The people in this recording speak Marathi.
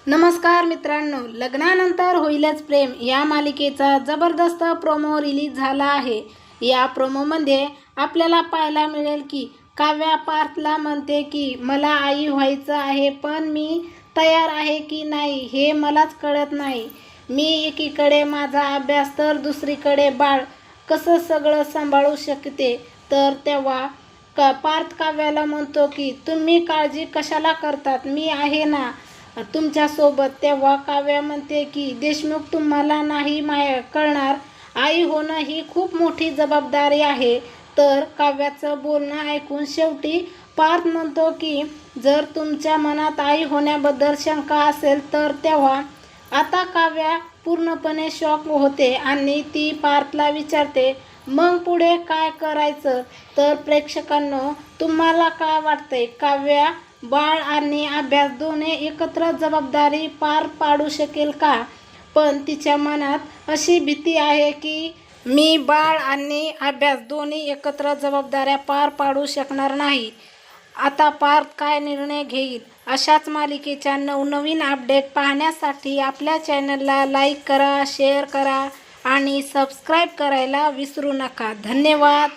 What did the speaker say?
नमस्कार मित्रांनो, लग्नानंतर होईलच प्रेम या मालिकेचा जबरदस्त प्रोमो रिलीज झाला आहे। या प्रोमोमध्ये आपल्याला पाहायला मिळेल की काव्या पार्थला म्हणते की मला आई व्हायचं आहे, पण मी तयार आहे की नाही हे मलाच कळत नाही। मी एकीकडे माझा अभ्यास तर दुसरीकडे बाळ, कसं सगळं सांभाळू शकते। तर तेव्हा पार्थ काव्याला म्हणतो की तुम्ही काळजी कशाला करतात, मी आहे ना तुमच्यासोबत। तेव्हा काव्या म्हणते की देशमुख, तुम्हाला नाही कळणार, आई होणं ही खूप मोठी जबाबदारी आहे। तर काव्याचं बोलणं ऐकून शेवटी पार्थ म्हणतो की जर तुमच्या मनात आई होण्याबद्दल शंका असेल तर तेव्हा आता काव्या पूर्णपणे शॉक होते आणि ती पार्थला विचारते मग पुढे काय करायचं। तर प्रेक्षकांनो, तुम्हाला काय वाटतंय, काव्या बाळ आणि अभ्यास दोन्ही एकत्र जबाबदारी पार पाडू शकेल का? पण तिच्या मनात अशी भीती आहे की मी बाळ आणि अभ्यास दोन्ही एकत्र जबाबदाऱ्या पार पाडू शकणार नाही। आता पार्थ काय निर्णय घेईल? अशाच मालिकेच्या नवनवीन अपडेट पाहण्यासाठी आपल्या चॅनलला लाईक करा, शेअर करा आणि सबस्क्राईब करायला विसरू नका। धन्यवाद।